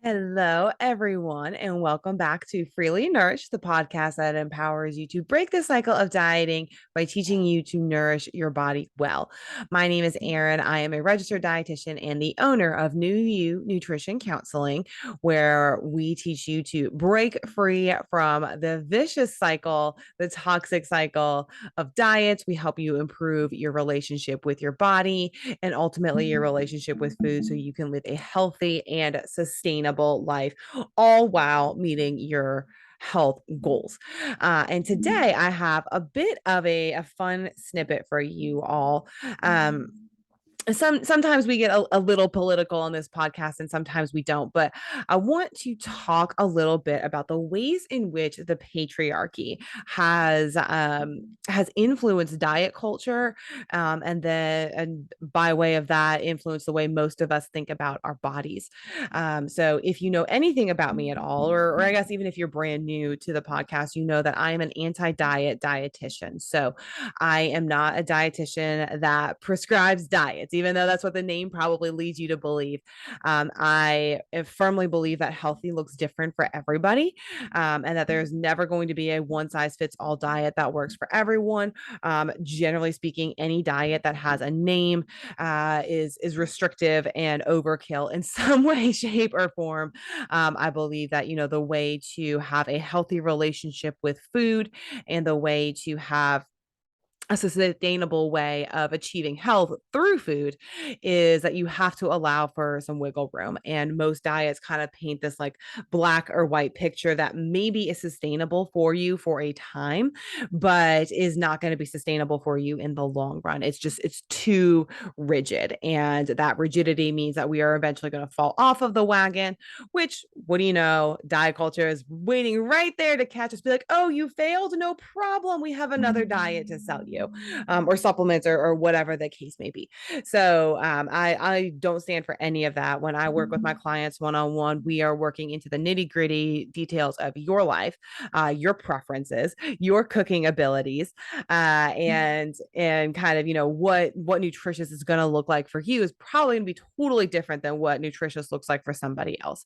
Hello, everyone, and welcome back to Freely Nourished, the podcast that empowers you to break the cycle of dieting by teaching you to nourish your body well. My name is Erin. I am a registered dietitian and the owner of New You Nutrition Counseling, where we teach you to break free from the vicious cycle, the toxic cycle of diets. We help you improve your relationship with your body and ultimately your relationship with food so you can live a healthy and sustainable life, all while meeting your health goals. And today I have a bit of a fun snippet for you all. Sometimes we get a little political on this podcast and sometimes we don't, but I want to talk a little bit about the ways in which the patriarchy has influenced diet culture, and by way of that influence the way most of us think about our bodies. So if you know anything about me at all, or I guess even if you're brand new to the podcast, you know that I am an anti-diet dietitian. So I am not a dietitian that prescribes diets, even though that's what the name probably leads you to believe. I firmly believe that healthy looks different for everybody, and that there's never going to be a one size fits all diet that works for everyone. Generally speaking, any diet that has a name is restrictive and overkill in some way, shape, or form. I believe that the way to have a healthy relationship with food and the way to have a sustainable way of achieving health through food is that you have to allow for some wiggle room. And most diets kind of paint this like black or white picture that maybe is sustainable for you for a time, but is not going to be sustainable for you in the long run. It's too rigid. And that rigidity means that we are eventually going to fall off of the wagon, which, what do you know? Diet culture is waiting right there to catch us, be like, oh, you failed? No problem. We have another diet to sell you, or supplements, or whatever the case may be. So I don't stand for any of that. When I work with my clients one on one, we are working into the nitty gritty details of your life, your preferences, your cooking abilities, and kind of what nutritious is going to look like for you is probably going to be totally different than what nutritious looks like for somebody else.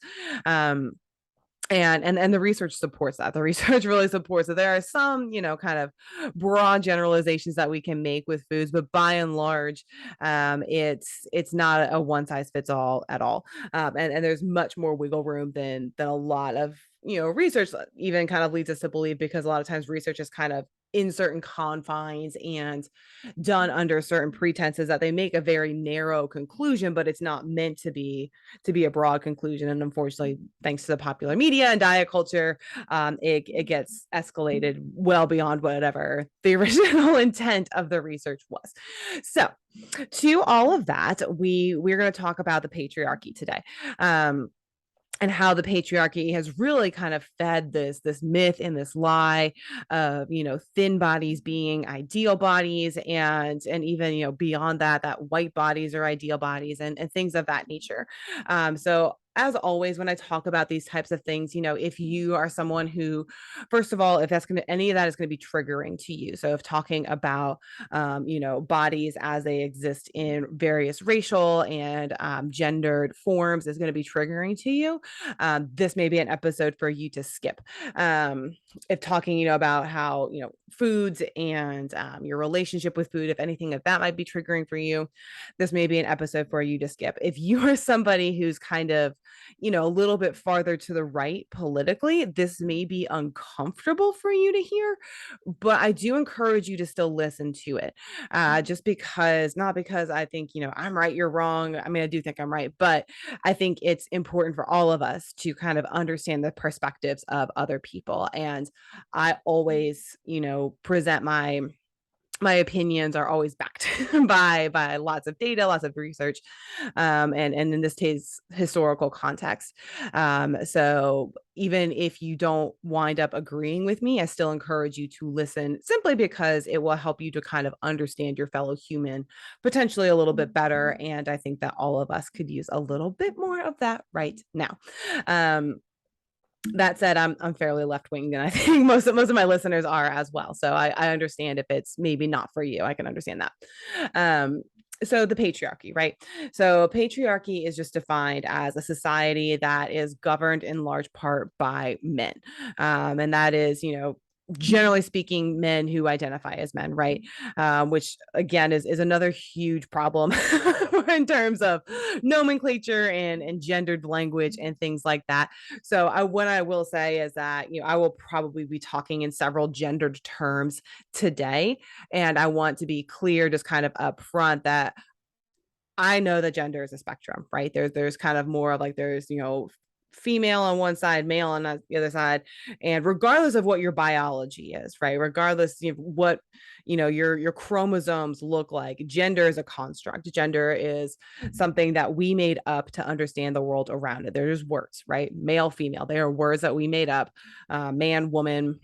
And the research supports that. The research really supports that. There are some kind of broad generalizations that we can make with foods, but by and large, it's not a one size fits all at all. And there's much more wiggle room than a lot of research even kind of leads us to believe, because a lot of times research is kind of in certain confines and done under certain pretenses that they make a very narrow conclusion, but it's not meant to be a broad conclusion. And unfortunately, thanks to the popular media and diet culture, it gets escalated well beyond whatever the original intent of the research was. So to all of that, we're going to talk about the patriarchy today. And how the patriarchy has really kind of fed this myth and this lie of thin bodies being ideal bodies, and even beyond that white bodies are ideal bodies, and things of that nature. So as always, when I talk about these types of things, if you are someone who, first of all, if that's going to, any of that is going to be triggering to you. So if talking about, bodies as they exist in various racial and gendered forms is going to be triggering to you, this may be an episode for you to skip. If talking, about how, foods and your relationship with food, if anything of that might be triggering for you, this may be an episode for you to skip. If you are somebody who's kind of, a little bit farther to the right politically, this may be uncomfortable for you to hear, but I do encourage you to still listen to it. Just because, not because I think, I'm right, you're wrong. I mean, I do think I'm right, but I think it's important for all of us to kind of understand the perspectives of other people. And I always, present my opinions are always backed by lots of data, lots of research, and in this case, historical context. So even if you don't wind up agreeing with me, I still encourage you to listen, simply because it will help you to kind of understand your fellow human potentially a little bit better. And I think that all of us could use a little bit more of that right now. That said, I'm fairly left wing, and I think most of my listeners are as well. So I understand if it's maybe not for you. I can understand that. So the patriarchy, right? So patriarchy is just defined as a society that is governed in large part by men. And that is, generally speaking, men who identify as men, right? Which again is another huge problem in terms of nomenclature and gendered language and things like that. So what I will say is that I will probably be talking in several gendered terms today, and I want to be clear, just kind of upfront, that I know that gender is a spectrum, right? There's kind of more of like there's female on one side, male on the other side, and regardless of what your biology is, right? Regardless of what your chromosomes look like, gender is a construct. Gender is something that we made up to understand the world around it. There's words, right? Male, female. They are words that we made up. Man, woman,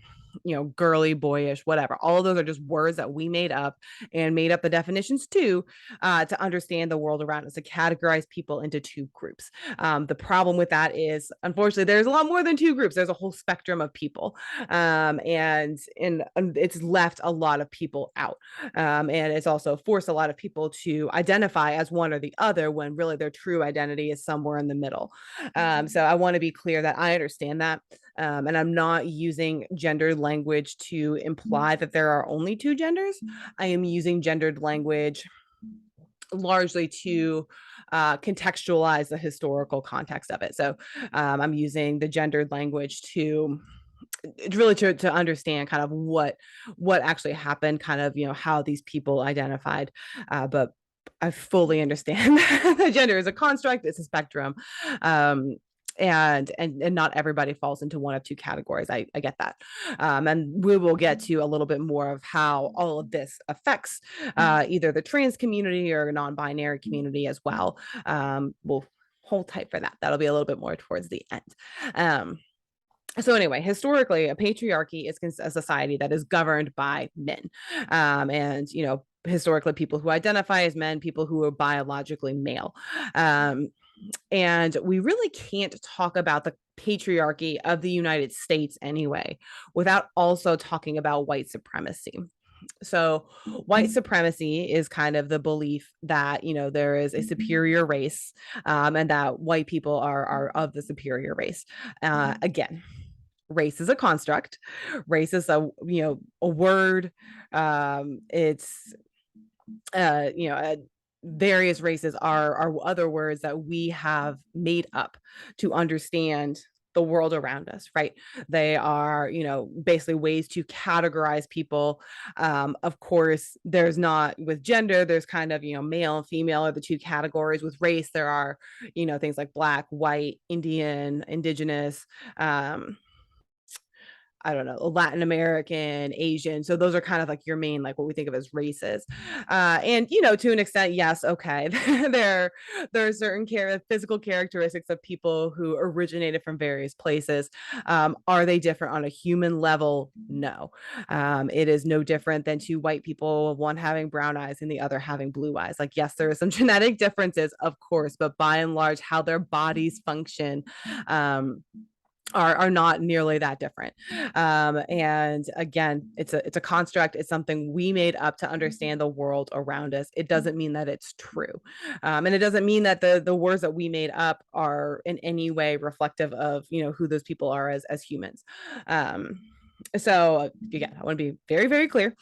girly, boyish, whatever. All of those are just words that we made up and made up the definitions too, to understand the world around us, to categorize people into two groups. The problem with that is, unfortunately, there's a lot more than two groups. There's a whole spectrum of people, and it's left a lot of people out, and it's also forced a lot of people to identify as one or the other when really their true identity is somewhere in the middle. So I want to be clear that I understand that. And I'm not using gendered language to imply that there are only two genders. I am using gendered language largely to contextualize the historical context of it. So I'm using the gendered language to really to understand kind of what actually happened, kind of how these people identified. But I fully understand that gender is a construct, it's a spectrum. And not everybody falls into one of two categories. I get that. And we will get to a little bit more of how all of this affects either the trans community or non-binary community as well. We'll hold tight for that. That'll be a little bit more towards the end. So anyway, historically, a patriarchy is a society that is governed by men. And historically, people who identify as men, people who are biologically male. And we really can't talk about the patriarchy of the United States anyway without also talking about white supremacy. So white supremacy is kind of the belief that there is a superior race, and that white people are of the superior race. Again, race is a construct. Race is a word. It's various races are other words that we have made up to understand the world around us, right? They are basically ways to categorize people. Of course, there's not, with gender, there's kind of male and female are the two categories. With race, there are things like black, white, Indian, indigenous, I don't know, Latin American, Asian. So those are kind of like your main, like what we think of as races. And, to an extent, yes, okay. there are certain physical characteristics of people who originated from various places. Are they different on a human level? No. It is no different than two white people, one having brown eyes and the other having blue eyes. Like, yes, there are some genetic differences, of course, but by and large, how their bodies function, are not nearly that different. And again, it's a construct. It's something we made up to understand the world around us. It doesn't mean that it's true. And it doesn't mean that the words that we made up are in any way reflective of, who those people are as humans. So again, I want to be very, very clear.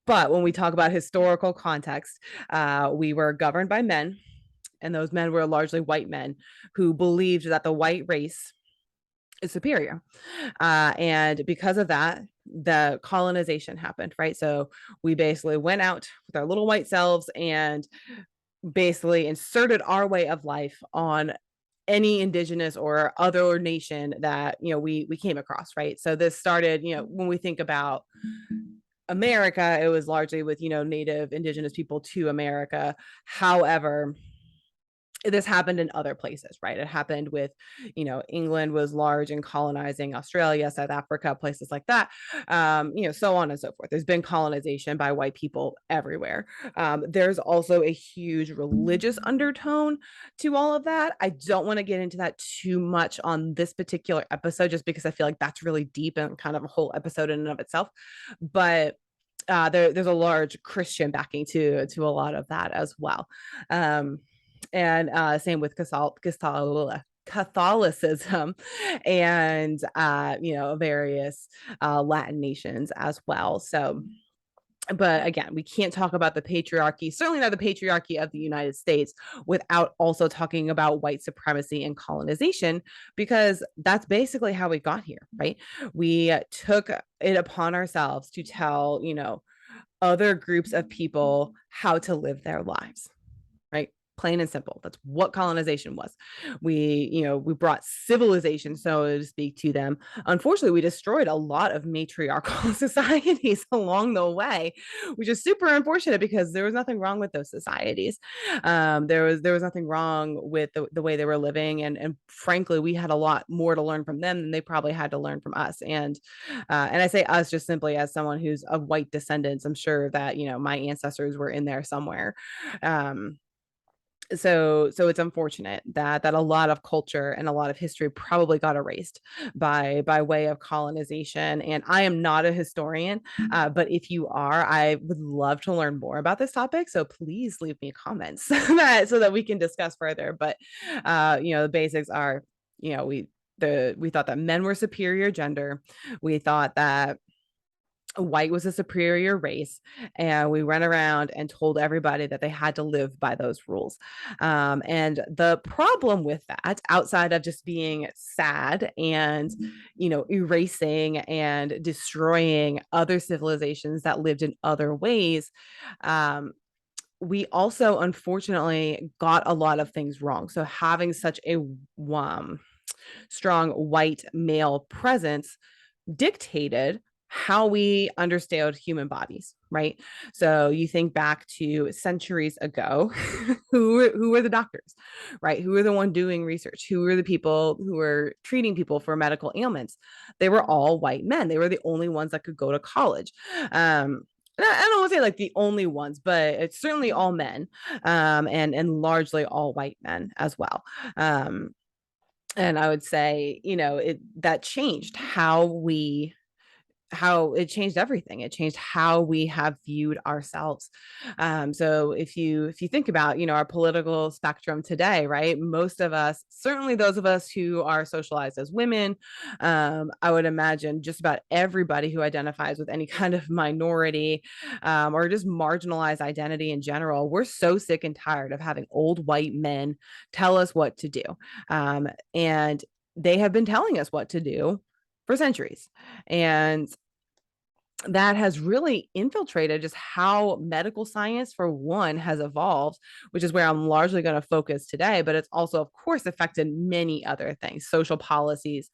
But when we talk about historical context, we were governed by men, and those men were largely white men who believed that the white race is superior. And because of that, the colonization happened, right? So we basically went out with our little white selves and basically inserted our way of life on any indigenous or other nation that we came across, right? So this started, when we think about America, it was largely with native indigenous people to America. However, this happened in other places, right? It happened with, England was large in colonizing Australia, South Africa, places like that, so on and so forth. There's been colonization by white people everywhere. There's also a huge religious undertone to all of that. I don't want to get into that too much on this particular episode, just because I feel like that's really deep and kind of a whole episode in and of itself. But there's a large Christian backing to a lot of that as well. Um, and same with Catholicism and various Latin nations as well. So but again, we can't talk about the patriarchy, certainly not the patriarchy of the United States, without also talking about white supremacy and colonization, because that's basically how we got here, right? We took it upon ourselves to tell, other groups of people how to live their lives, right? Plain and simple. That's what colonization was. We brought civilization, so to speak, to them. Unfortunately, we destroyed a lot of matriarchal societies along the way, which is super unfortunate because there was nothing wrong with those societies. There was nothing wrong with the way they were living, and frankly, we had a lot more to learn from them than they probably had to learn from us. And I say us just simply as someone who's of white descendants. I'm sure that my ancestors were in there somewhere. Um, so it's unfortunate that a lot of culture and a lot of history probably got erased by way of colonization. And I am not a historian, but if you are, I would love to learn more about this topic, so please leave me comments so that we can discuss further. But the basics are, we thought that men were superior gender. We thought that white was a superior race, and we went around and told everybody that they had to live by those rules. And the problem with that, outside of just being sad and erasing and destroying other civilizations that lived in other ways, we also unfortunately got a lot of things wrong. So having such a strong white male presence dictated how we understood human bodies, right? So you think back to centuries ago, who were the doctors, right? Who were the one doing research? Who were the people who were treating people for medical ailments? They were all white men. They were the only ones that could go to college. I don't want to say like the only ones, but it's certainly all men, and largely all white men as well. And I would say, that changed how it changed everything. It changed how we have viewed ourselves. So if you think about our political spectrum today, right, most of us, certainly those of us who are socialized as women, I would imagine just about everybody who identifies with any kind of minority, or just marginalized identity in general, we're so sick and tired of having old white men tell us what to do, and they have been telling us what to do for centuries. And that has really infiltrated just how medical science, for one, has evolved, which is where I'm largely going to focus today. But it's also, of course, affected many other things, social policies,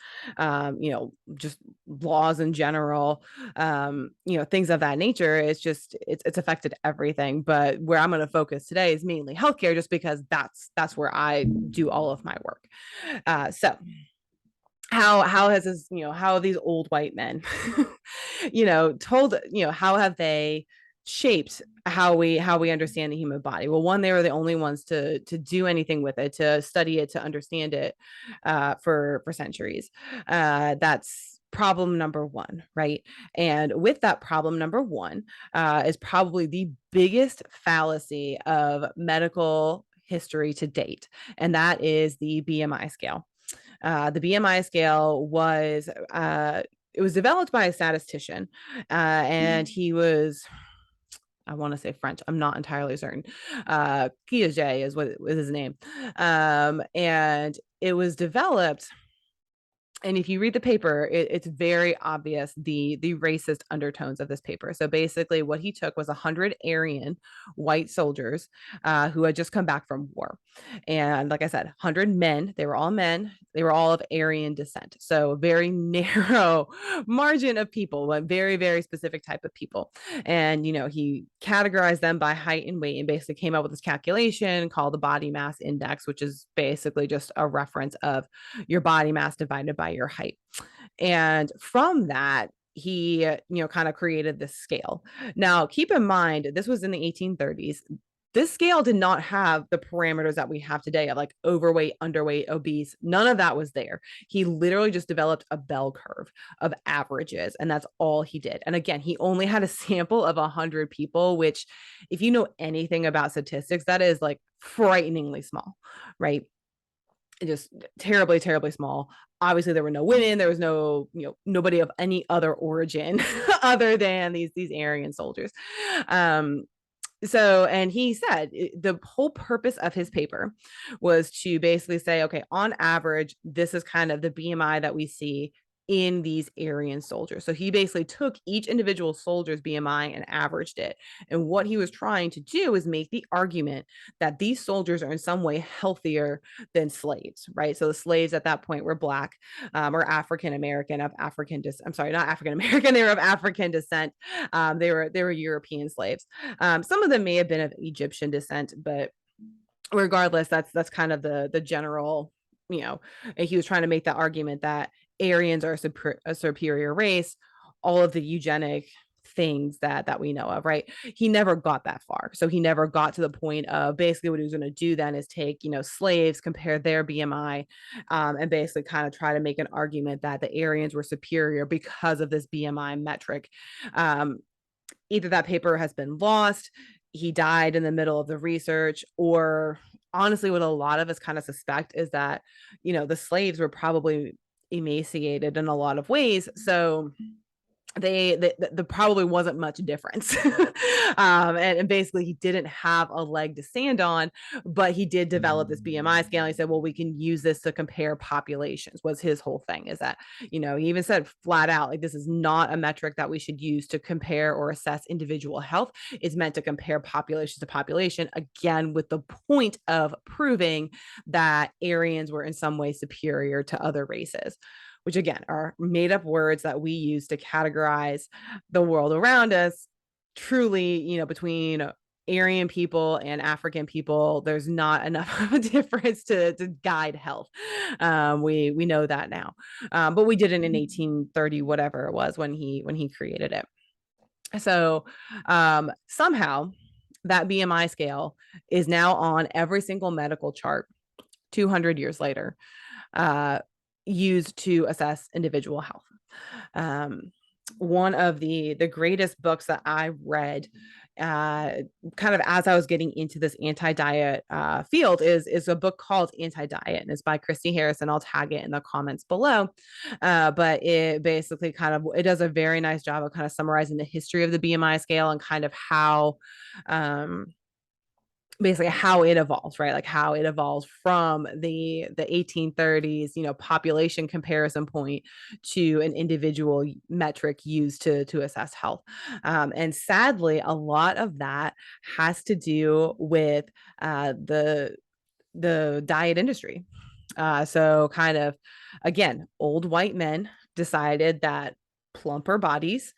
just laws in general, things of that nature. It's affected everything. But where I'm going to focus today is mainly healthcare, just because that's where I do all of my work. So how has this, how have these old white men told, how have they shaped how we understand the human body? Well, one, they were the only ones to do anything with it, to study it, to understand it, for centuries. That's problem number one, right? And with that problem number one, is probably the biggest fallacy of medical history to date, and that is the BMI scale. The BMI scale was, it was developed by a statistician, and he was, I want to say French. I'm not entirely certain. Piaget is what was his name, and it was developed. And if you read the paper, it's very obvious the racist undertones of this paper. So basically, what he took was 100 Aryan white soldiers, who had just come back from war, and like I said, 100 men. They were all men. They were all of Aryan descent. So a very narrow margin of people, a very very specific type of people. And he categorized them by height and weight, and basically came up with this calculation called the body mass index, which is basically just a reference of your body mass divided by your height. And from that, he kind of created this scale. Now keep in mind, this was in the 1830s. This scale did not have the parameters that we have today of like overweight, underweight, obese. None of that was there. He literally just developed a bell curve of averages, and that's all he did. And again, he only had a sample of 100 people, which, if you know anything about statistics, that is like frighteningly small, right? Just terribly, terribly small. Obviously, there were no women. There was no, nobody of any other origin other than these Aryan soldiers. Um, and he said the whole purpose of his paper was to basically say, okay, on average, this is kind of the BMI that we see in these Aryan soldiers. So he basically took each individual soldier's BMI and averaged it. And what he was trying to do is make the argument that these soldiers are in some way healthier than slaves, right? So the slaves at that point were Black, or African American, of African descent. I'm sorry, not African American. They were of African descent. They were European slaves. Some of them may have been of Egyptian descent, but regardless, that's kind of the general, and he was trying to make the argument that Aryans are a superior race, all of the eugenic things that we know of, right? He never got that far. So he never got to the point of basically what he was going to do then is take, slaves, compare their BMI, and basically kind of try to make an argument that the Aryans were superior because of this BMI metric. Either that paper has been lost, he died in the middle of the research, or honestly, what a lot of us kind of suspect is that, the slaves were probably emaciated in a lot of ways. So there probably wasn't much difference. And basically he didn't have a leg to stand on, but he did develop this BMI scale. He said, well, we can use this to compare populations, was his whole thing, is that, he even said flat out, like, this is not a metric that we should use to compare or assess individual health. It's meant to compare population to population, again, with the point of proving that Aryans were in some way superior to other races, which again are made up words that we use to categorize the world around us. Truly, between Aryan people and African people, there's not enough of a difference to guide health. We know that now, but we didn't in 1830, whatever it was, when he created it. So somehow that BMI scale is now on every single medical chart 200 years later, used to assess individual health. One of the greatest books that I read, kind of as I was getting into this anti-diet field, is a book called Anti-Diet, and it's by Christy Harris, and I'll tag it in the comments below. But it basically it does a very nice job of kind of summarizing the history of the BMI scale and kind of how basically how it evolves, right? Like how it evolves from the 1830s, population comparison point to an individual metric used to assess health. And sadly, a lot of that has to do with the diet industry. So kind of, again, old white men decided that plumper bodies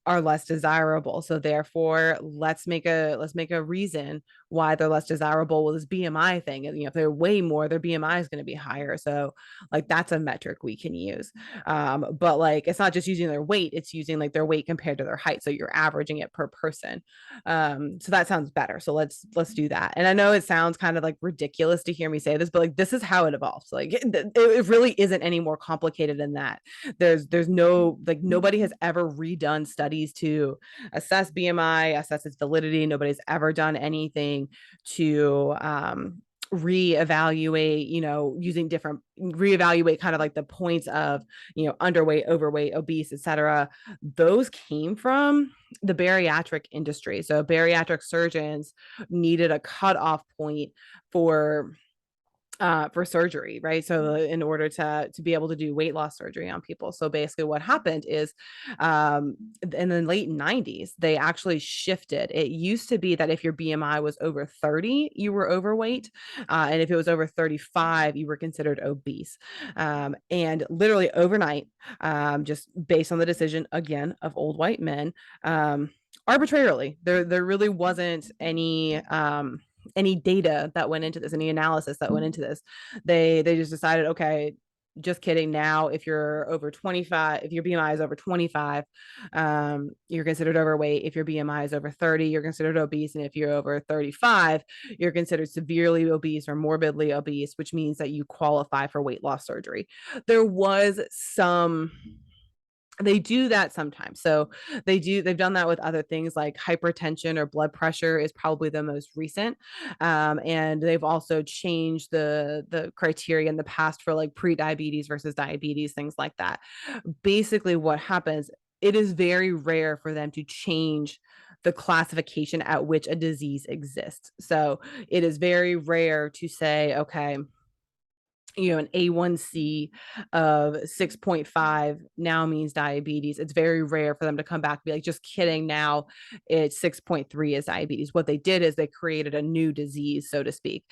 are less desirable. So therefore, let's make a reason why they're less desirable with this BMI thing. And if they're way more, their BMI is going to be higher. So like that's a metric we can use. But like it's not just using their weight; it's using like their weight compared to their height. So you're averaging it per person. So that sounds better. So let's do that. And I know it sounds kind of like ridiculous to hear me say this, but like this is how it evolves. Like it really isn't any more complicated than that. There's no, like, nobody has ever redone studies to assess BMI, assess its validity. Nobody's ever done anything to reevaluate, reevaluate kind of like the points of, underweight, overweight, obese, etc. Those came from the bariatric industry. So bariatric surgeons needed a cutoff point for surgery, right? So in order to be able to do weight loss surgery on people. So basically what happened is in the late 90s, they actually shifted. It used to be that if your BMI was over 30, you were overweight. And if it was over 35, you were considered obese. And literally overnight, just based on the decision, again, of old white men, arbitrarily, there really wasn't any data that went into this, any analysis that went into this. They just decided, okay, just kidding. Now, if you're over 25, if your BMI is over 25, you're considered overweight. If your BMI is over 30, you're considered obese. And if you're over 35, you're considered severely obese or morbidly obese, which means that you qualify for weight loss surgery. There was some, they do that sometimes. So they've done that with other things like hypertension or blood pressure is probably the most recent. And they've also changed the criteria in the past for like pre-diabetes versus diabetes, things like that. Basically what happens, it is very rare for them to change the classification at which a disease exists. So it is very rare to say, okay, an A1C of 6.5 now means diabetes. It's very rare for them to come back and be like, just kidding. Now it's 6.3 is diabetes. What they did is they created a new disease, so to speak,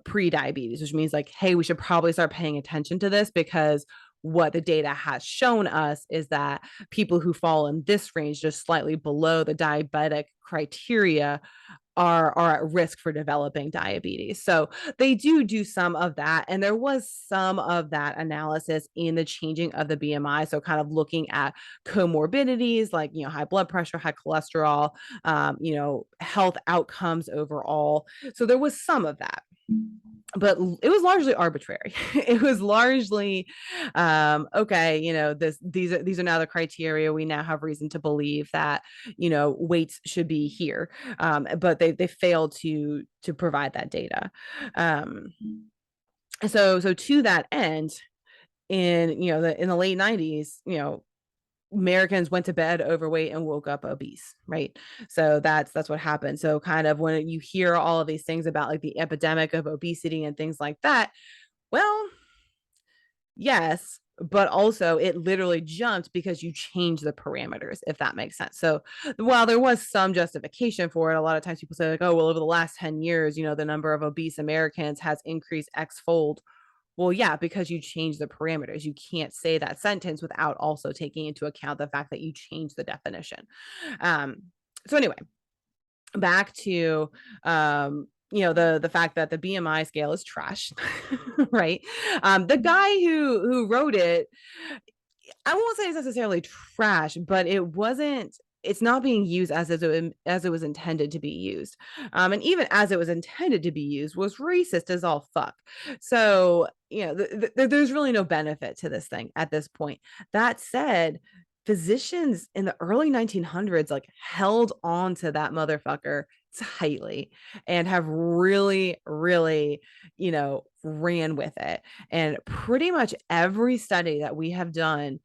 pre-diabetes, which means like, hey, we should probably start paying attention to this because what the data has shown us is that people who fall in this range, just slightly below the diabetic criteria, are at risk for developing diabetes. So they do some of that. And there was some of that analysis in the changing of the BMI. So kind of looking at comorbidities like, high blood pressure, high cholesterol, health outcomes overall. So there was some of that, but it was largely arbitrary. It was largely okay, these are now the criteria. We now have reason to believe that weights should be here, but they failed to provide that data. So to that end, in the late 90s, Americans went to bed overweight and woke up obese, right? So that's what happened. So kind of when you hear all of these things about like the epidemic of obesity and things like that, well, yes, but also it literally jumped because you changed the parameters, if that makes sense. So while there was some justification for it, a lot of times people say like, oh, well, over the last 10 years, the number of obese Americans has increased X-fold. Well, yeah, because you change the parameters. You can't say that sentence without also taking into account the fact that you changed the definition. So anyway, back to the fact that the BMI scale is trash, right? The guy who wrote it, I won't say it's necessarily trash, but it's not being used as it was intended to be used. And even as it was intended to be used was racist as all fuck. So, there's really no benefit to this thing at this point. That said, physicians in the early 1900s like held on to that motherfucker tightly and have really, really, ran with it. And pretty much every study that we have done,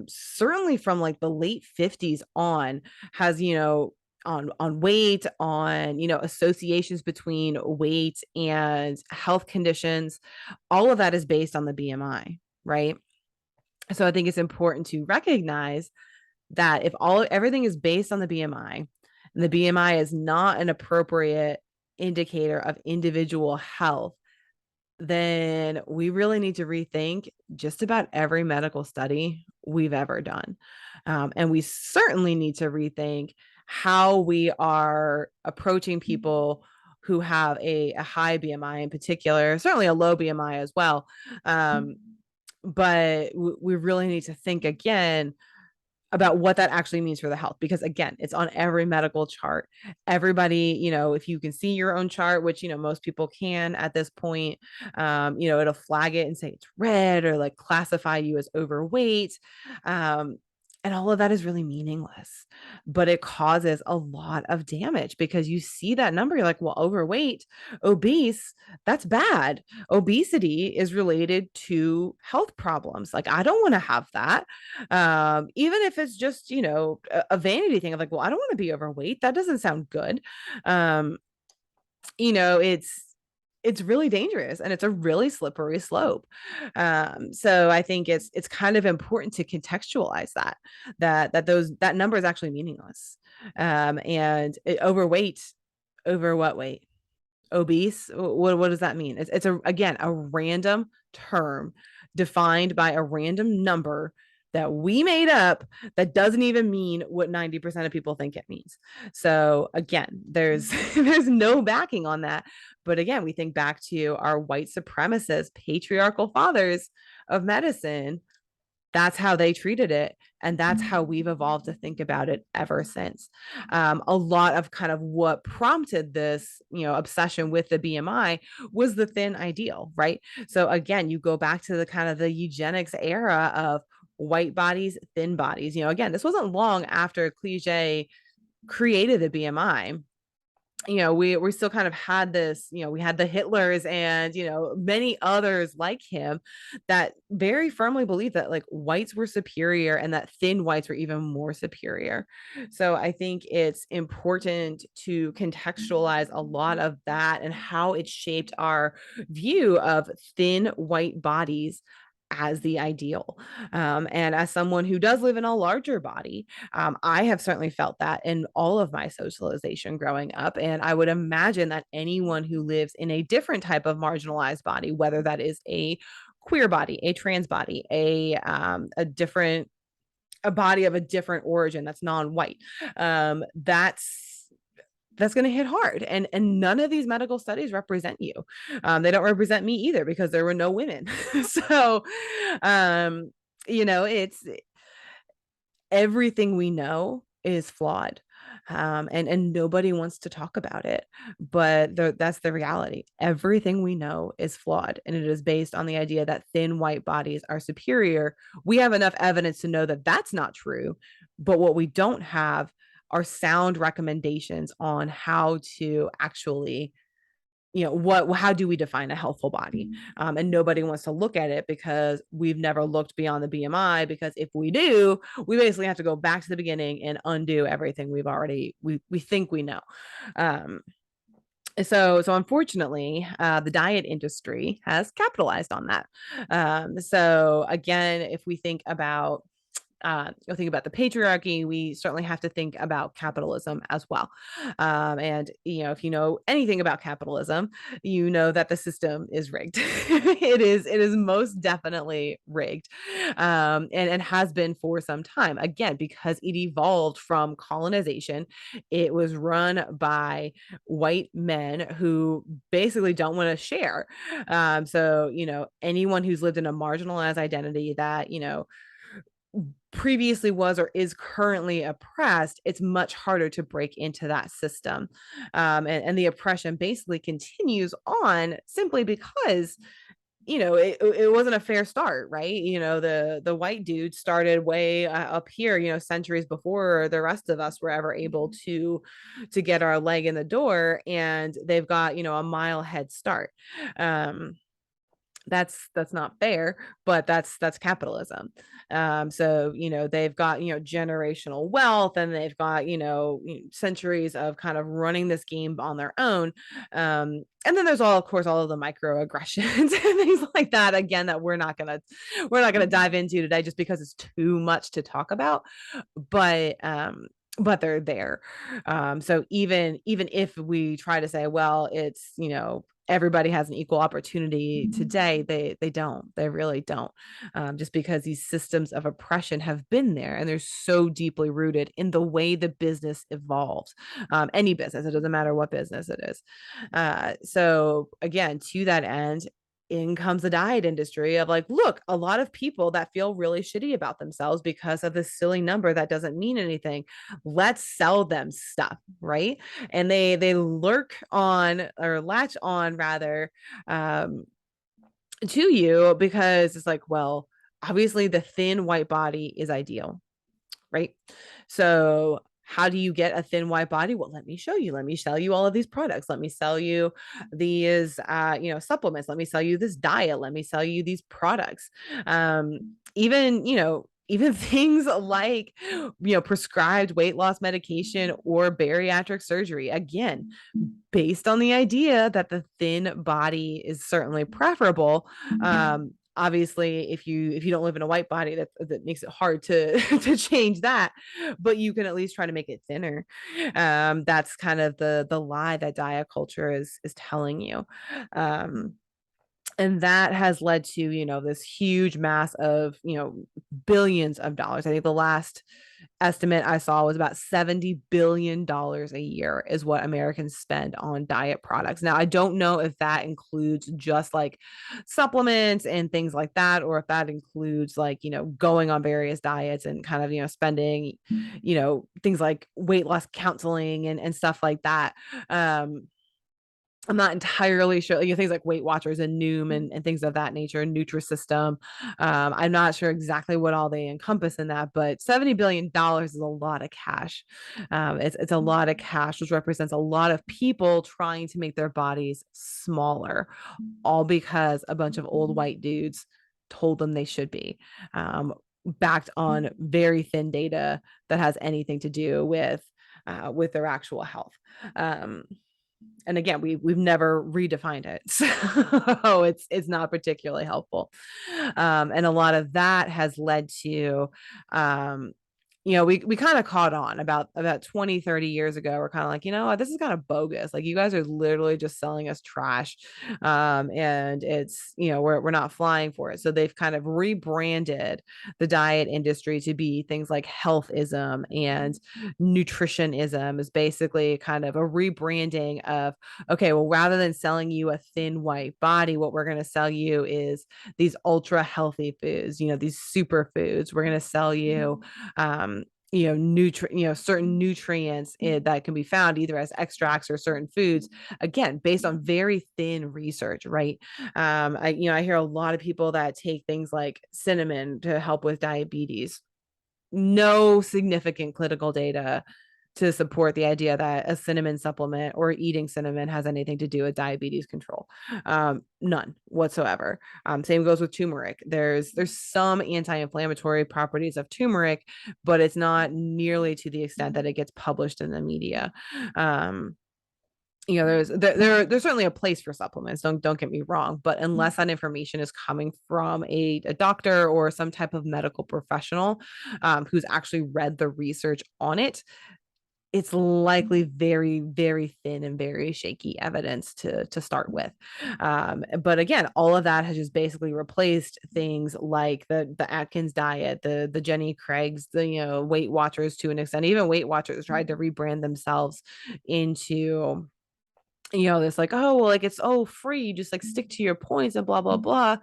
certainly from like the late 50s on, has, on weight, on, associations between weight and health conditions, all of that is based on the BMI, right? So I think it's important to recognize that if everything is based on the BMI, and the BMI is not an appropriate indicator of individual health, then we really need to rethink just about every medical study we've ever done. And we certainly need to rethink how we are approaching people who have a high BMI in particular, certainly a low BMI as well. But we really need to think again about what that actually means for the health, because again, it's on every medical chart. Everybody, if you can see your own chart, which most people can at this point, it'll flag it and say it's red or like classify you as overweight. And all of that is really meaningless, but it causes a lot of damage because you see that number, you're like, well, overweight, obese, that's bad. Obesity is related to health problems. Like, I don't want to have that. Even if it's just, a vanity thing of like, well, I don't want to be overweight. That doesn't sound good. Um, it's really dangerous and it's a really slippery slope. So I think it's kind of important to contextualize that number is actually meaningless. And overweight, over what weight? Obese, what does that mean? It's again a random term defined by a random number that we made up that doesn't even mean what 90% of people think it means. So again, there's there's no backing on that. But again, we think back to our white supremacist patriarchal fathers of medicine, that's how they treated it. And that's how we've evolved to think about it ever since. A lot of kind of what prompted this, obsession with the BMI was the thin ideal, right? So again, you go back to the kind of the eugenics era of white bodies, thin bodies. Again, this wasn't long after Cliche created the BMI. We still kind of had this, we had the Hitlers and, many others like him that very firmly believed that like whites were superior and that thin whites were even more superior. So I think it's important to contextualize a lot of that and how it shaped our view of thin white bodies as the ideal. And as someone who does live in a larger body, I have certainly felt that in all of my socialization growing up. And I would imagine that anyone who lives in a different type of marginalized body, whether that is a queer body, a trans body, a body of a different origin that's non-white, that's going to hit hard, and none of these medical studies represent you. They don't represent me either because there were no women. So it's everything we know is flawed. And nobody wants to talk about it, but that's the reality. Everything we know is flawed, and it is based on the idea that thin white bodies are superior. We have enough evidence to know that that's not true, but what we don't have are sound recommendations on how to actually, how do we define a healthful body? And nobody wants to look at it because we've never looked beyond the BMI, because if we do, we basically have to go back to the beginning and undo everything we think we know. So unfortunately, the diet industry has capitalized on that. So again, if we think about you'll think about the patriarchy, we certainly have to think about capitalism as well. And if you know anything about capitalism, you know that the system is rigged. It is most definitely rigged, and has been for some time. Again, because it evolved from colonization, it was run by white men who basically don't want to share. So anyone who's lived in a marginalized identity that previously was or is currently oppressed, it's much harder to break into that system. And the oppression basically continues on simply because it wasn't a fair start, right? The white dude started way up here, centuries before the rest of us were ever able to get our leg in the door, and they've got a mile head start. That's not fair, but that's capitalism. So they've got generational wealth, and they've got centuries of kind of running this game on their own. And then there's of course all of the microaggressions and things like that, again, that we're not gonna dive into today just because it's too much to talk about. But they're there. So even if we try to say, well, it's everybody has an equal opportunity today, they really don't. Just because these systems of oppression have been there, and they're so deeply rooted in the way the business evolves. Any business, it doesn't matter what business it is. So again, to that end, in comes the diet industry of like, look, a lot of people that feel really shitty about themselves because of this silly number that doesn't mean anything. Let's sell them stuff, right? And they lurk on, or latch on rather, to you, because it's like, well, obviously the thin white body is ideal, right? So how do you get a thin white body? Well, let me show you. Let me sell you all of these products. Let me sell you these supplements. Let me sell you this diet. Let me sell you these products. Even things like prescribed weight loss medication or bariatric surgery, again, based on the idea that the thin body is certainly preferable. Obviously, if you don't live in a white body, that makes it hard to to change that, but you can at least try to make it thinner. That's kind of the lie that diet culture is telling you. And that has led to, this huge mass of, billions of dollars. I think the last estimate I saw was about $70 billion a year is what Americans spend on diet products. Now, I don't know if that includes just like supplements and things like that, or if that includes like, going on various diets and kind of, spending, things like weight loss counseling and stuff like that. I'm not entirely sure, things like Weight Watchers and Noom and things of that nature, Nutrisystem. I'm not sure exactly what all they encompass in that, but $70 billion is a lot of cash. It's a lot of cash, which represents a lot of people trying to make their bodies smaller, all because a bunch of old white dudes told them they should be. Backed on very thin data that has anything to do with their actual health. And again, we've never redefined it, so it's not particularly helpful. And a lot of that has led to, we kind of caught on about 20-30 years ago. We're kind of like, this is kind of bogus. Like, you guys are literally just selling us trash. And it's, we're not flying for it. So they've kind of rebranded the diet industry to be things like healthism and nutritionism, is basically kind of a rebranding of, okay, well, rather than selling you a thin white body, what we're going to sell you is these ultra healthy foods, these superfoods. We're going to sell you, certain nutrients that can be found either as extracts or certain foods, again, based on very thin research, right? I hear a lot of people that take things like cinnamon to help with diabetes. No significant clinical data to support the idea that a cinnamon supplement or eating cinnamon has anything to do with diabetes control. None whatsoever. Same goes with turmeric. There's some anti-inflammatory properties of turmeric, but it's not nearly to the extent that it gets published in the media. There's certainly a place for supplements, don't get me wrong, but unless that information is coming from a doctor or some type of medical professional who's actually read the research on it, it's likely very, very thin and very shaky evidence to start with. But again, all of that has just basically replaced things like the Atkins diet, the Jenny Craig's, the Weight Watchers to an extent. Even Weight Watchers tried to rebrand themselves into, this like, oh, well, like, it's free, you just like stick to your points and blah blah blah.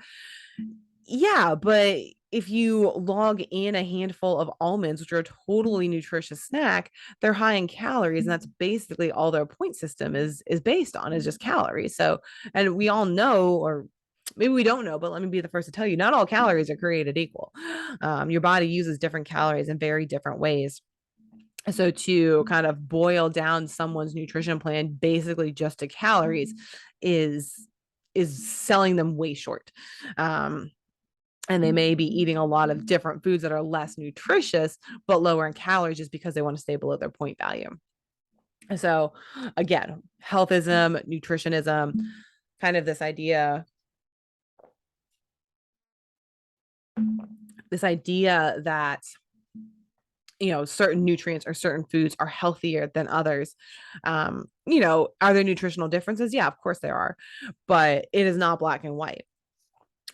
Yeah, but if you log in a handful of almonds, which are a totally nutritious snack, they're high in calories, and that's basically all their point system is based on, is just calories. So, and we all know, or maybe we don't know, but let me be the first to tell you, not all calories are created equal. Your body uses different calories in very different ways. So to kind of boil down someone's nutrition plan basically just to calories is selling them way short. And they may be eating a lot of different foods that are less nutritious, but lower in calories, just because they want to stay below their point value. So again, healthism, nutritionism, kind of this idea that, certain nutrients or certain foods are healthier than others. Are there nutritional differences? Yeah, of course there are, but it is not black and white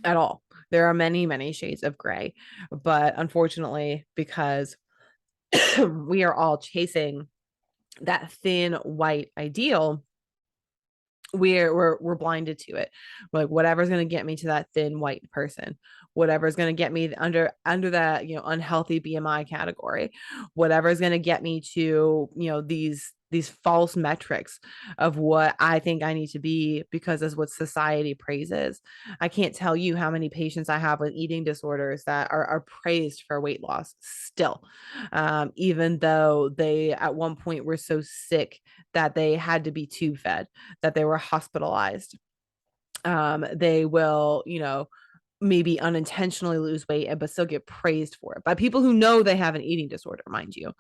at all. There are many, many shades of gray, but unfortunately, because we are all chasing that thin white ideal, we're blinded to it. We're like, whatever's going to get me to that thin white person, whatever's going to get me under that unhealthy BMI category, whatever's going to get me to these false metrics of what I think I need to be because that's what society praises. I can't tell you how many patients I have with eating disorders that are praised for weight loss still, even though they at one point were so sick that they had to be tube fed, that they were hospitalized. They will, maybe unintentionally lose weight, but still get praised for it by people who know they have an eating disorder, mind you.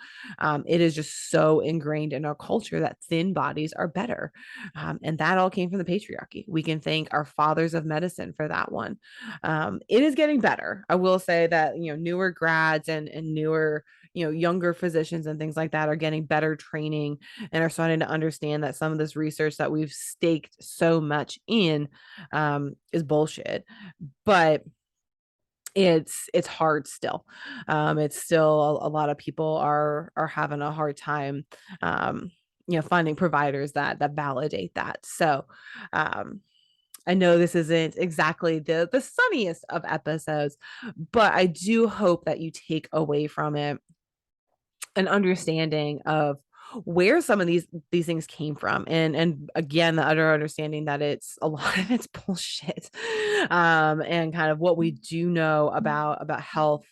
It is just so ingrained in our culture that thin bodies are better. And that all came from the patriarchy. We can thank our fathers of medicine for that one. It is getting better. I will say that, newer grads and newer, younger physicians and things like that are getting better training and are starting to understand that some of this research that we've staked so much in is bullshit. But it's hard still. It's still a lot of people are having a hard time finding providers that validate that. So I know this isn't exactly the sunniest of episodes, but I do hope that you take away from it an understanding of where some of these things came from, and again, the utter understanding that it's a lot of it's bullshit. And kind of what we do know about health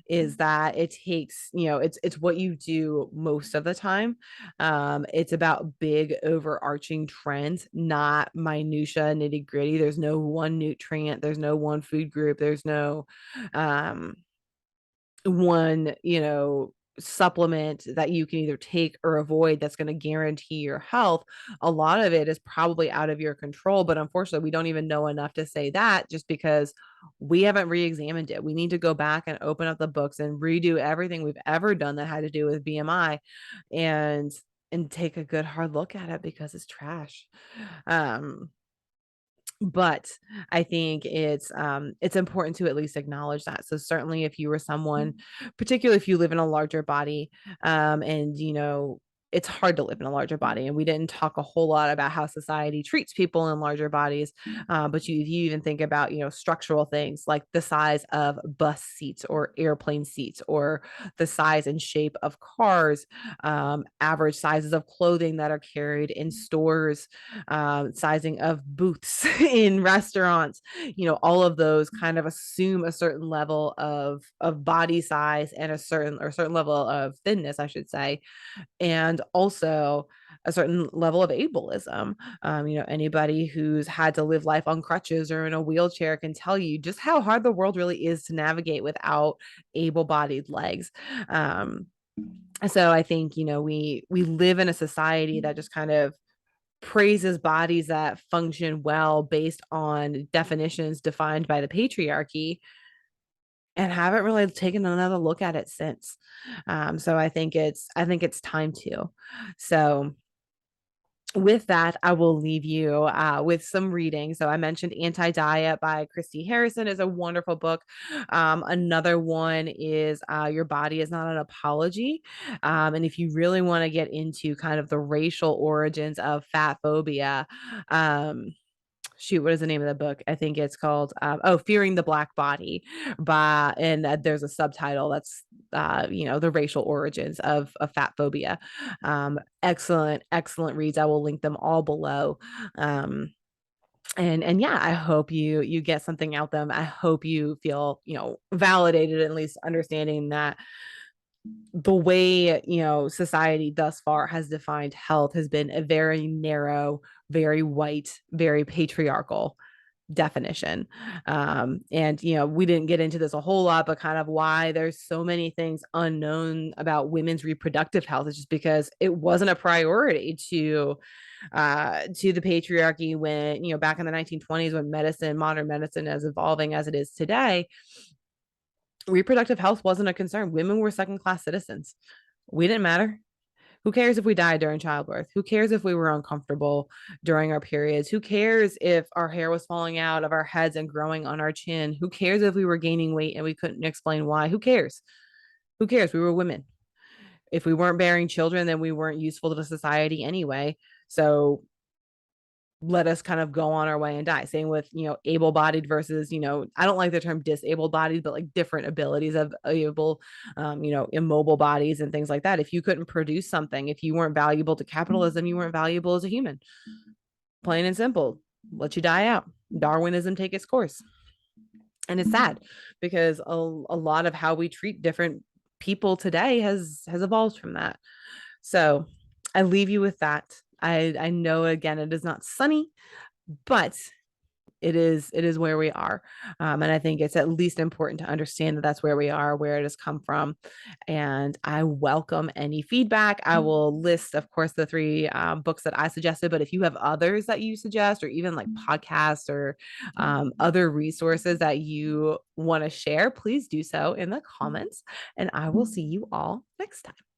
is that it takes, it's what you do most of the time. It's about big overarching trends, not minutia, nitty gritty. There's no one nutrient, there's no one food group, there's no one, supplement that you can either take or avoid that's going to guarantee your health. A lot of it is probably out of your control, but unfortunately we don't even know enough to say that, just because we haven't re-examined it. We need to go back and open up the books and redo everything we've ever done that had to do with BMI, and take a good hard look at it, because it's trash. But I think it's important to at least acknowledge that. So certainly if you were someone, particularly if you live in a larger body, and it's hard to live in a larger body, and we didn't talk a whole lot about how society treats people in larger bodies, but if you even think about structural things like the size of bus seats or airplane seats, or the size and shape of cars, average sizes of clothing that are carried in stores, sizing of booths in restaurants, all of those kind of assume a certain level of body size and a certain level of thinness, I should say, and also a certain level of ableism. Anybody who's had to live life on crutches or in a wheelchair can tell you just how hard the world really is to navigate without able-bodied legs. So I think we live in a society that just kind of praises bodies that function well based on definitions defined by the patriarchy, and haven't really taken another look at it since. So I think it's time to. So with that, I will leave you with some reading. So I mentioned Anti-Diet by Christy Harrison is a wonderful book. Another one is Your Body is Not an Apology. And if you really want to get into kind of the racial origins of fat phobia, shoot, what is the name of the book? I think it's called Fearing the Black Body, and there's a subtitle that's the racial origins of fat phobia. Excellent reads. I will link them all below. And yeah, I hope you get something out them. I hope you feel validated, at least understanding that the way society thus far has defined health has been a very narrow, very white, very patriarchal definition. And we didn't get into this a whole lot, but kind of why there's so many things unknown about women's reproductive health is just because it wasn't a priority to the patriarchy when back in the 1920s, when modern medicine is evolving as it is today. Reproductive health wasn't a concern. Women were second-class citizens. We didn't matter. Who cares if we died during childbirth? Who cares if we were uncomfortable during our periods? Who cares if our hair was falling out of our heads and growing on our chin? Who cares if we were gaining weight and we couldn't explain why? Who cares? Who cares? We were women. If we weren't bearing children, then we weren't useful to the society anyway. So let us kind of go on our way and die. Same with, able-bodied versus, I don't like the term disabled bodies, but like different abilities of able, immobile bodies and things like that. If you couldn't produce something, if you weren't valuable to capitalism, you weren't valuable as a human. Plain and simple. Let you die out. Darwinism take its course. And it's sad because a lot of how we treat different people today has evolved from that. So I leave you with that. I know, again, it is not sunny, but it is where we are. And I think it's at least important to understand that that's where we are, where it has come from. And I welcome any feedback. I will list, of course, the 3 books that I suggested, but if you have others that you suggest, or even like podcasts or other resources that you want to share, please do so in the comments. And I will see you all next time.